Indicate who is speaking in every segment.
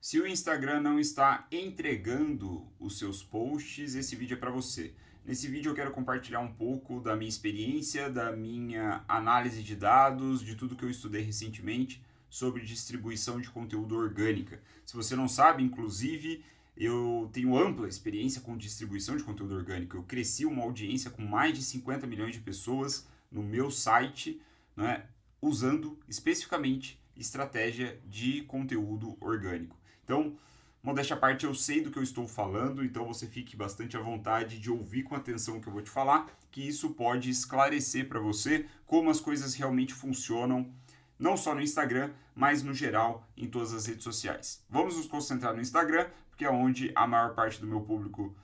Speaker 1: Se o Instagram não está entregando os seus posts, esse vídeo é para você. Nesse vídeo eu quero compartilhar um pouco da minha experiência, da minha análise de dados, de tudo que eu estudei recentemente sobre distribuição de conteúdo orgânica. Se você não sabe, inclusive, eu tenho ampla experiência com distribuição de conteúdo orgânico. Eu cresci uma audiência com mais de 50 milhões de pessoas no meu site, né, usando especificamente estratégia de conteúdo orgânico. Então, modéstia à parte, eu sei do que eu estou falando, então você fique bastante à vontade de ouvir com atenção o que eu vou te falar, que isso pode esclarecer para você como as coisas realmente funcionam, não só no Instagram, mas no geral em todas as redes sociais. Vamos nos concentrar no Instagram, porque é onde a maior parte do meu público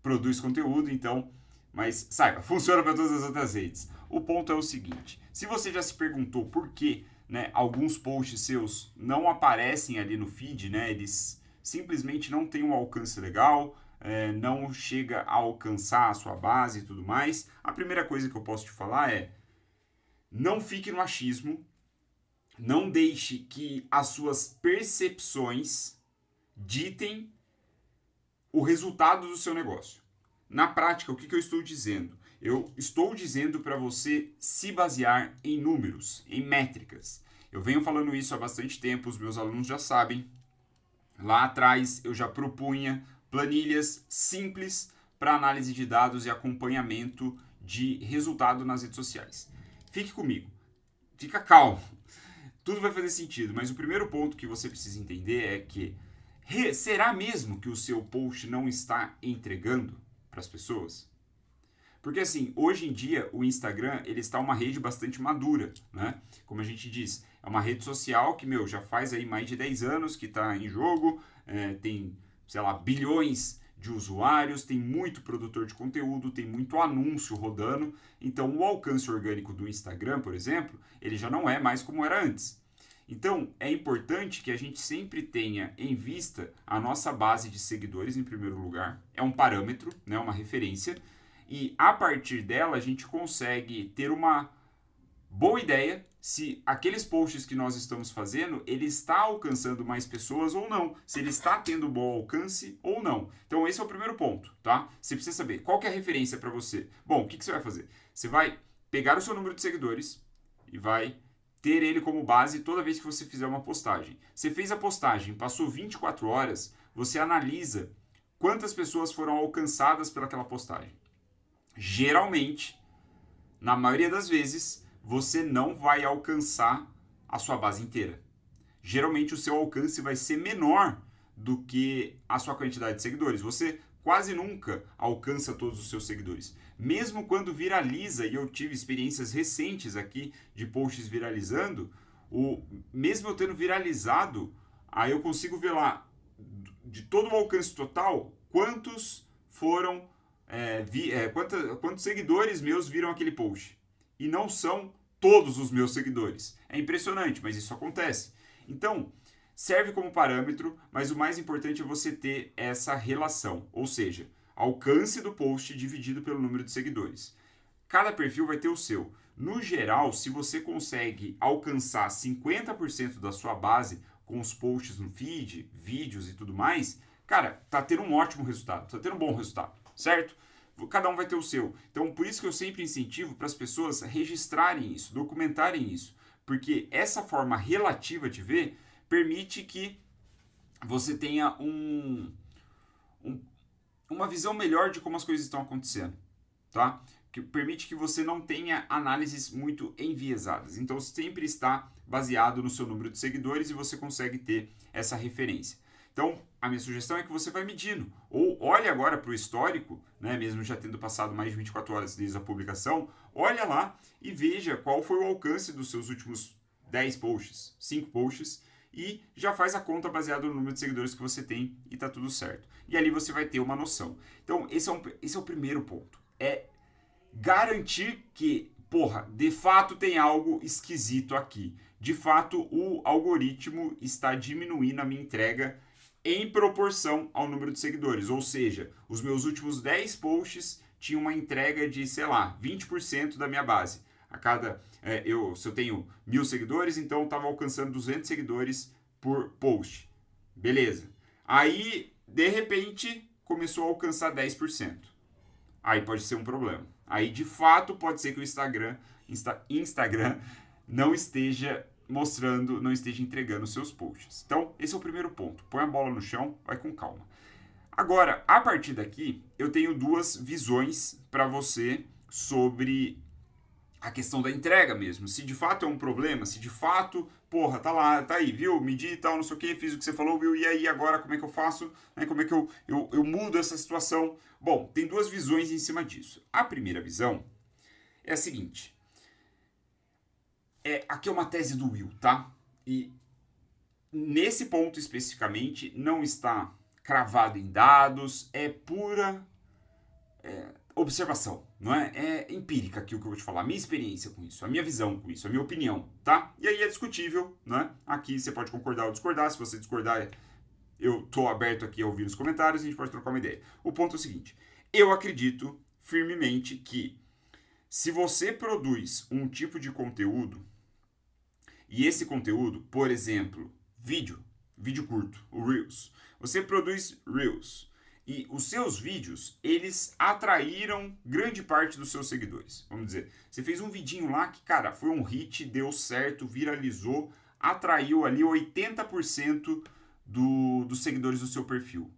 Speaker 1: produz conteúdo, então, mas saiba, funciona para todas as outras redes. O ponto é o seguinte: se você já se perguntou por que, né, alguns posts seus não aparecem ali no feed, né, eles simplesmente não têm um alcance legal, não chega a alcançar a sua base e tudo mais, a primeira coisa que eu posso te falar é: não fique no achismo, não deixe que as suas percepções ditem o resultado do seu negócio. Na prática, o que eu estou dizendo? Eu estou dizendo para você se basear em números, em métricas. Eu venho falando isso há bastante tempo, os meus alunos já sabem. Lá atrás eu já propunha planilhas simples para análise de dados e acompanhamento de resultado nas redes sociais. Fique comigo, fica calmo, tudo vai fazer sentido, mas o primeiro ponto que você precisa entender é que será mesmo que o seu post não está entregando para as pessoas? Porque assim, hoje em dia o Instagram ele está uma rede bastante madura, né? Como a gente diz, é uma rede social que, já faz aí mais de 10 anos que está em jogo, tem, sei lá, bilhões de usuários, tem muito produtor de conteúdo, tem muito anúncio rodando, então o alcance orgânico do Instagram, por exemplo, ele já não é mais como era antes. Então, é importante que a gente sempre tenha em vista a nossa base de seguidores, em primeiro lugar. É um parâmetro, né, uma referência. E a partir dela, a gente consegue ter uma boa ideia se aqueles posts que nós estamos fazendo, ele está alcançando mais pessoas ou não. Se ele está tendo bom alcance ou não. Então, esse é o primeiro ponto, tá? Você precisa saber qual que é a referência para você. Bom, o que você vai fazer? Você vai pegar o seu número de seguidores e vai ter ele como base toda vez que você fizer uma postagem. Você fez a postagem, passou 24 horas, você analisa quantas pessoas foram alcançadas pelaquela postagem. Geralmente, na maioria das vezes, você não vai alcançar a sua base inteira. Geralmente o seu alcance vai ser menor do que a sua quantidade de seguidores. Você quase nunca alcança todos os seus seguidores. Mesmo quando viraliza, e eu tive experiências recentes aqui de posts viralizando, mesmo eu tendo viralizado, aí eu consigo ver lá, de todo o alcance total, quantos foram, quantos seguidores meus viram aquele post. E não são todos os meus seguidores. É impressionante, mas isso acontece. Então, serve como parâmetro, mas o mais importante é você ter essa relação, ou seja, alcance do post dividido pelo número de seguidores. Cada perfil vai ter o seu. No geral, se você consegue alcançar 50% da sua base com os posts no feed, vídeos e tudo mais, cara, tá tendo um ótimo resultado, tá tendo um bom resultado, certo? Cada um vai ter o seu. Então, por isso que eu sempre incentivo para as pessoas registrarem isso, documentarem isso, porque essa forma relativa de ver permite que você tenha uma visão melhor de como as coisas estão acontecendo, tá? Que permite que você não tenha análises muito enviesadas. Então, sempre está baseado no seu número de seguidores e você consegue ter essa referência. Então, a minha sugestão é que você vai medindo. Ou olhe agora para o histórico, né, mesmo já tendo passado mais de 24 horas desde a publicação, olha lá e veja qual foi o alcance dos seus últimos 10 posts, 5 posts, e já faz a conta baseada no número de seguidores que você tem e tá tudo certo. E ali você vai ter uma noção. Então, esse é o primeiro ponto. É garantir que, de fato tem algo esquisito aqui. De fato, o algoritmo está diminuindo a minha entrega em proporção ao número de seguidores. Ou seja, os meus últimos 10 posts tinham uma entrega de, sei lá, 20% da minha base. Se eu tenho 1.000 seguidores, então eu estava alcançando 200 seguidores por post. Beleza. Aí, de repente, começou a alcançar 10%. Aí pode ser um problema. Aí, de fato, pode ser que o Instagram não esteja mostrando, não esteja entregando seus posts. Então, esse é o primeiro ponto. Põe a bola no chão, vai com calma. Agora, a partir daqui, eu tenho duas visões para você sobre a questão da entrega mesmo. Se de fato é um problema, se de fato, porra, tá lá, tá aí, viu? Medi e tal, não sei o que, fiz o que você falou, viu? E aí agora como é que eu faço? Né? Como é que eu mudo essa situação? Bom, tem duas visões em cima disso. A primeira visão é a seguinte. Aqui é uma tese do Will, tá? E nesse ponto especificamente não está cravado em dados, é pura observação, não é? É empírica aqui o que eu vou te falar, a minha experiência com isso, a minha visão com isso, a minha opinião, tá? E aí é discutível, né? Aqui você pode concordar ou discordar, se você discordar, eu tô aberto aqui a ouvir os comentários e a gente pode trocar uma ideia. O ponto é o seguinte, eu acredito firmemente que se você produz um tipo de conteúdo, e esse conteúdo, por exemplo, vídeo curto, o Reels, você produz Reels, e os seus vídeos, eles atraíram grande parte dos seus seguidores. Vamos dizer, você fez um vidinho lá que, cara, foi um hit, deu certo, viralizou, atraiu ali 80% dos seguidores do seu perfil.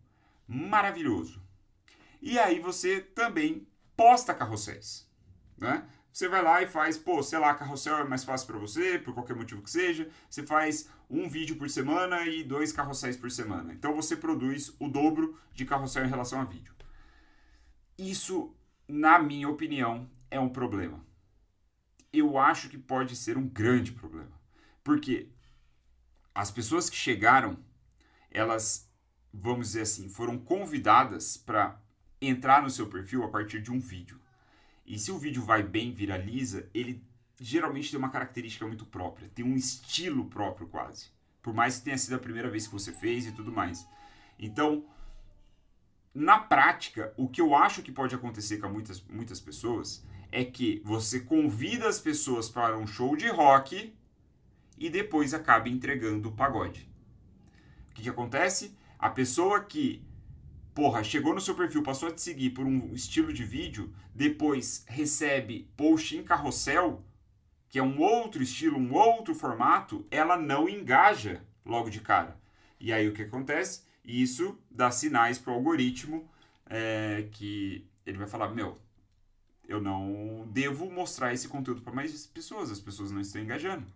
Speaker 1: Maravilhoso. E aí você também posta carrosséis, né? Você vai lá e faz, pô, sei lá, carrossel é mais fácil para você, por qualquer motivo que seja. Você faz um vídeo por semana e 2 carrosséis por semana. Então você produz o dobro de carrossel em relação a vídeo. Isso, na minha opinião, é um problema. Eu acho que pode ser um grande problema. Porque as pessoas que chegaram, elas, vamos dizer assim, foram convidadas para entrar no seu perfil a partir de um vídeo. E se o vídeo vai bem, viraliza, ele geralmente tem uma característica muito própria, tem um estilo próprio quase. Por mais que tenha sido a primeira vez que você fez e tudo mais. Então, na prática, o que eu acho que pode acontecer com muitas pessoas é que você convida as pessoas para um show de rock e depois acaba entregando o pagode. O que acontece? A pessoa que chegou no seu perfil, passou a te seguir por um estilo de vídeo, depois recebe post em carrossel, que é um outro estilo, um outro formato, ela não engaja logo de cara. E aí o que acontece? Isso dá sinais para o algoritmo que ele vai falar, eu não devo mostrar esse conteúdo para mais pessoas, as pessoas não estão engajando.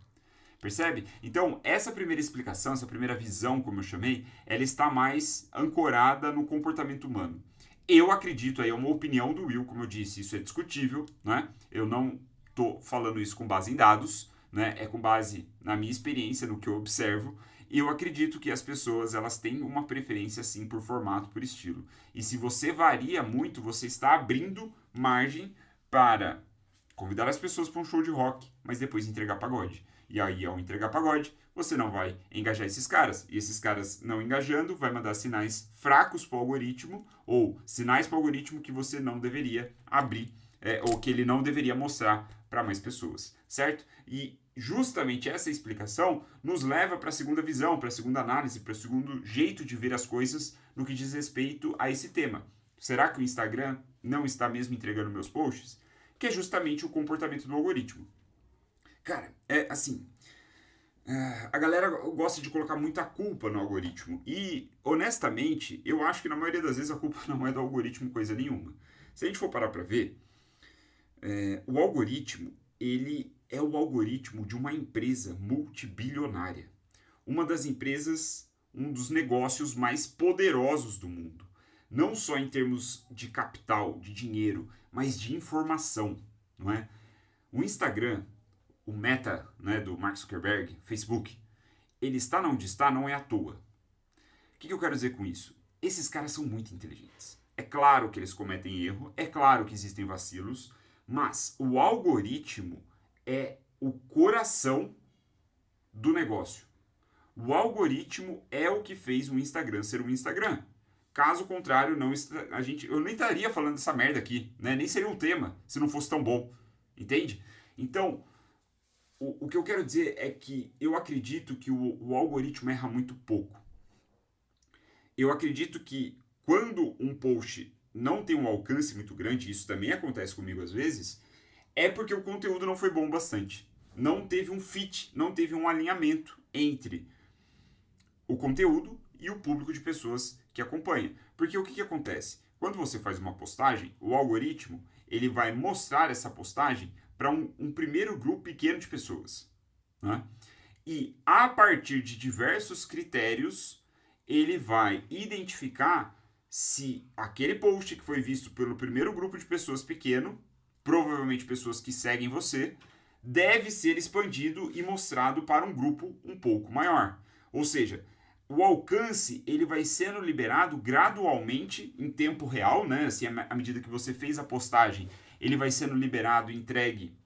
Speaker 1: Percebe? Então, essa primeira explicação, essa primeira visão, como eu chamei, ela está mais ancorada no comportamento humano. Eu acredito, aí é uma opinião do Will, como eu disse, isso é discutível, né? Eu não estou falando isso com base em dados, né? É com base na minha experiência, no que eu observo. E eu acredito que as pessoas, elas têm uma preferência, sim, por formato, por estilo. E se você varia muito, você está abrindo margem para convidar as pessoas para um show de rock, mas depois entregar pagode. E aí, ao entregar pagode, você não vai engajar esses caras. E esses caras não engajando, vai mandar sinais fracos para o algoritmo, ou sinais para o algoritmo que você não deveria abrir, ou que ele não deveria mostrar para mais pessoas, certo? E justamente essa explicação nos leva para a segunda visão, para a segunda análise, para o segundo jeito de ver as coisas no que diz respeito a esse tema. Será que o Instagram não está mesmo entregando meus posts? Que é justamente o comportamento do algoritmo. Cara, a galera gosta de colocar muita culpa no algoritmo. E, honestamente, eu acho que na maioria das vezes a culpa não é do algoritmo coisa nenhuma. Se a gente for parar pra ver, o algoritmo, ele é o algoritmo de uma empresa multibilionária. Uma das empresas, um dos negócios mais poderosos do mundo. Não só em termos de capital, de dinheiro, mas de informação, não é? O Instagram, o Meta, né, do Mark Zuckerberg, Facebook, ele está onde está, não é à toa. O que eu quero dizer com isso? Esses caras são muito inteligentes. É claro que eles cometem erro, é claro que existem vacilos, mas o algoritmo é o coração do negócio. O algoritmo é o que fez o Instagram ser um Instagram. Caso contrário, eu nem estaria falando dessa merda aqui, né? Nem seria um tema se não fosse tão bom. Entende? Então, o que eu quero dizer é que eu acredito que o algoritmo erra muito pouco. eu acredito que quando um post não tem um alcance muito grande, isso também acontece comigo às vezes, é porque o conteúdo não foi bom bastante. Não teve um fit, não teve um alinhamento entre o conteúdo e o público de pessoas que acompanha. Porque o que acontece? Quando você faz uma postagem, o algoritmo ele vai mostrar essa postagem para um primeiro grupo pequeno de pessoas. Né? E a partir de diversos critérios, ele vai identificar se aquele post que foi visto pelo primeiro grupo de pessoas pequeno, provavelmente pessoas que seguem você, deve ser expandido e mostrado para um grupo um pouco maior. Ou seja, o alcance ele vai sendo liberado gradualmente em tempo real, né? Assim, à medida que você fez a postagem, ele vai sendo liberado, entregue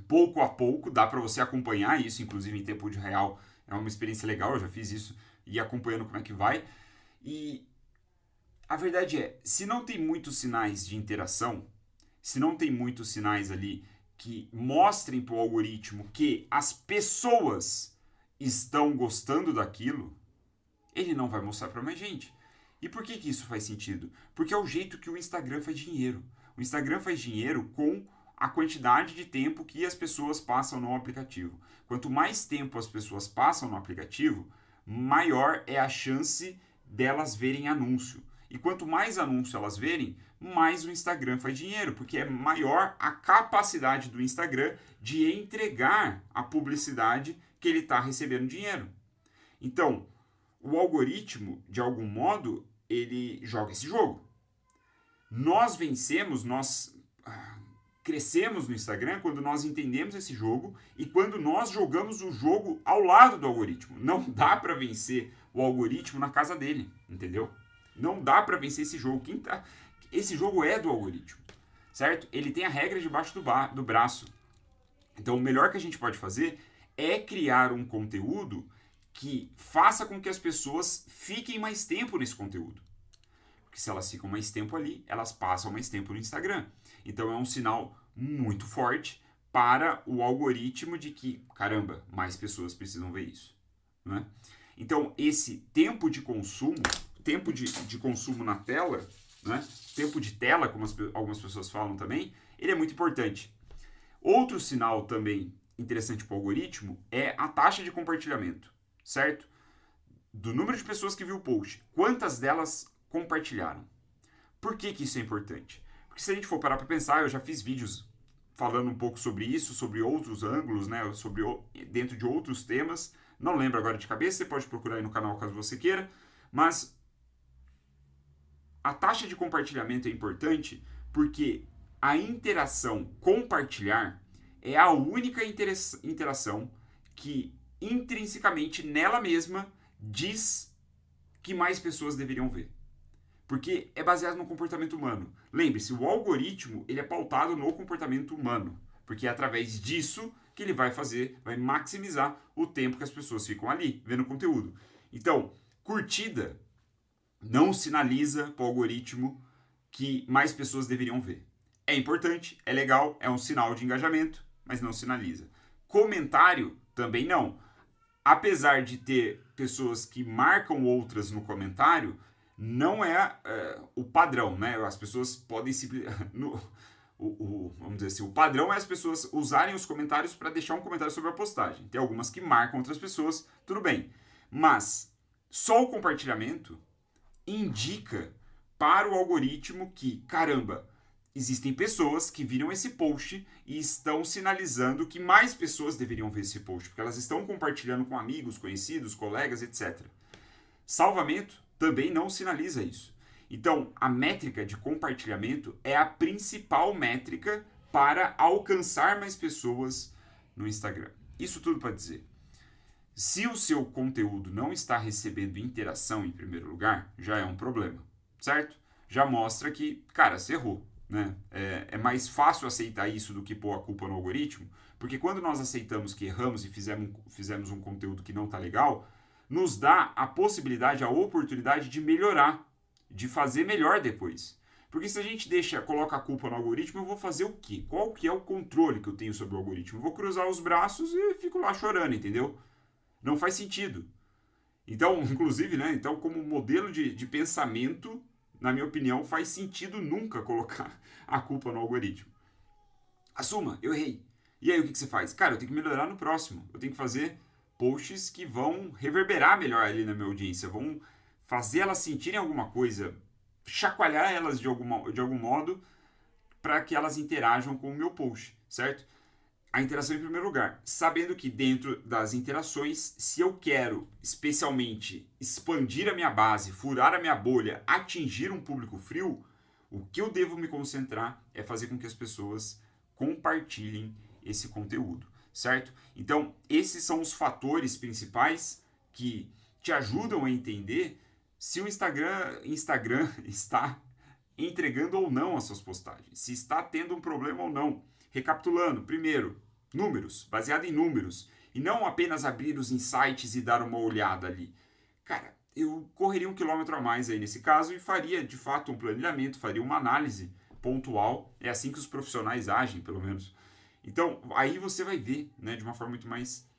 Speaker 1: pouco a pouco, dá para você acompanhar isso, inclusive em tempo de real, é uma experiência legal, eu já fiz isso e acompanhando como é que vai. E a verdade é, se não tem muitos sinais de interação, se não tem muitos sinais ali que mostrem para o algoritmo que as pessoas estão gostando daquilo, ele não vai mostrar para mais gente. E por que isso faz sentido? Porque é o jeito que o Instagram faz dinheiro. O Instagram faz dinheiro com a quantidade de tempo que as pessoas passam no aplicativo. Quanto mais tempo as pessoas passam no aplicativo, maior é a chance delas verem anúncio. E quanto mais anúncio elas verem, mais o Instagram faz dinheiro, porque é maior a capacidade do Instagram de entregar a publicidade que ele está recebendo dinheiro. Então, o algoritmo, de algum modo, ele joga esse jogo. Nós vencemos, nós crescemos no Instagram quando nós entendemos esse jogo e quando nós jogamos o jogo ao lado do algoritmo. Não dá para vencer o algoritmo na casa dele, entendeu? Não dá para vencer esse jogo. Esse jogo é do algoritmo, certo? Ele tem a regra debaixo do braço. Então, o melhor que a gente pode fazer é criar um conteúdo que faça com que as pessoas fiquem mais tempo nesse conteúdo. Porque se elas ficam mais tempo ali, elas passam mais tempo no Instagram. Então é um sinal muito forte para o algoritmo de que, caramba, mais pessoas precisam ver isso. Né? Então esse tempo de consumo, tempo de consumo na tela, né? Tempo de tela, como algumas pessoas falam também, ele é muito importante. Outro sinal também interessante para o algoritmo é a taxa de compartilhamento, certo? Do número de pessoas que viu o post, quantas delas compartilharam? Por que isso é importante? Porque se a gente for parar para pensar, eu já fiz vídeos falando um pouco sobre isso, sobre outros ângulos, né? Dentro de outros temas. Não lembro agora de cabeça, você pode procurar aí no canal caso você queira. Mas a taxa de compartilhamento é importante porque a interação compartilhar é a única interação que intrinsecamente nela mesma diz que mais pessoas deveriam ver. Porque é baseado no comportamento humano. Lembre-se, o algoritmo ele é pautado no comportamento humano. Porque é através disso que ele vai maximizar o tempo que as pessoas ficam ali, vendo conteúdo. Então, curtida não sinaliza para o algoritmo que mais pessoas deveriam ver. É importante, é legal, é um sinal de engajamento, mas não sinaliza. Comentário também não. Apesar de ter pessoas que marcam outras no comentário, não é o padrão, né? As pessoas podem vamos dizer assim, o padrão é as pessoas usarem os comentários para deixar um comentário sobre a postagem. Tem algumas que marcam outras pessoas, tudo bem. Mas só o compartilhamento indica para o algoritmo que, caramba, existem pessoas que viram esse post e estão sinalizando que mais pessoas deveriam ver esse post, porque elas estão compartilhando com amigos, conhecidos, colegas, etc. Salvamento também não sinaliza isso. Então, a métrica de compartilhamento é a principal métrica para alcançar mais pessoas no Instagram. Isso tudo para dizer, se o seu conteúdo não está recebendo interação em primeiro lugar, já é um problema, certo? Já mostra que, cara, você errou. Né? É mais fácil aceitar isso do que pôr a culpa no algoritmo, porque quando nós aceitamos que erramos e fizemos um conteúdo que não está legal, nos dá a possibilidade, a oportunidade de melhorar, de fazer melhor depois. Porque se a gente coloca a culpa no algoritmo, eu vou fazer o quê? Qual que é o controle que eu tenho sobre o algoritmo? Eu vou cruzar os braços e fico lá chorando, entendeu? Não faz sentido. Então, inclusive, né? Então, como modelo de pensamento, na minha opinião, faz sentido nunca colocar a culpa no algoritmo. Assuma, eu errei. E aí, o que você faz? Cara, eu tenho que melhorar no próximo. Eu tenho que fazer posts que vão reverberar melhor ali na minha audiência, vão fazer elas sentirem alguma coisa, chacoalhar elas de algum modo para que elas interajam com o meu post, certo? A interação em primeiro lugar, sabendo que dentro das interações, se eu quero especialmente expandir a minha base, furar a minha bolha, atingir um público frio, o que eu devo me concentrar é fazer com que as pessoas compartilhem esse conteúdo, certo? Então, esses são os fatores principais que te ajudam a entender se o Instagram está entregando ou não as suas postagens, se está tendo um problema ou não. Recapitulando, primeiro, números, baseado em números, e não apenas abrir os insights e dar uma olhada ali. Cara, eu correria 1 quilômetro a mais aí nesse caso e faria, de fato, um planilhamento, faria uma análise pontual, é assim que os profissionais agem, pelo menos. Então, aí você vai ver, né, de uma forma muito mais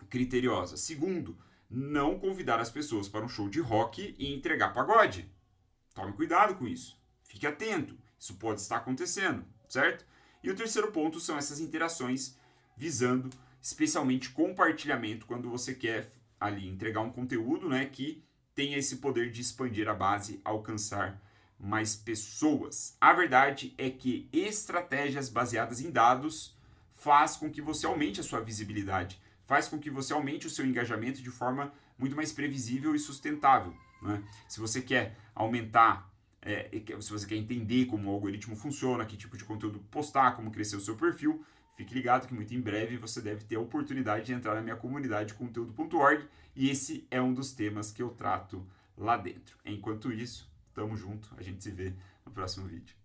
Speaker 1: criteriosa. Segundo, não convidar as pessoas para um show de rock e entregar pagode. Tome cuidado com isso. Fique atento. Isso pode estar acontecendo, certo? E o terceiro ponto são essas interações visando especialmente compartilhamento quando você quer ali entregar um conteúdo, né, que tenha esse poder de expandir a base, alcançar mais pessoas. A verdade é que estratégias baseadas em dados faz com que você aumente a sua visibilidade, faz com que você aumente o seu engajamento de forma muito mais previsível e sustentável, né? Se você quer aumentar, se você quer entender como o algoritmo funciona, que tipo de conteúdo postar, como crescer o seu perfil, fique ligado que muito em breve você deve ter a oportunidade de entrar na minha comunidade conteúdo.org e esse é um dos temas que eu trato lá dentro. Enquanto isso, tamo junto, a gente se vê no próximo vídeo.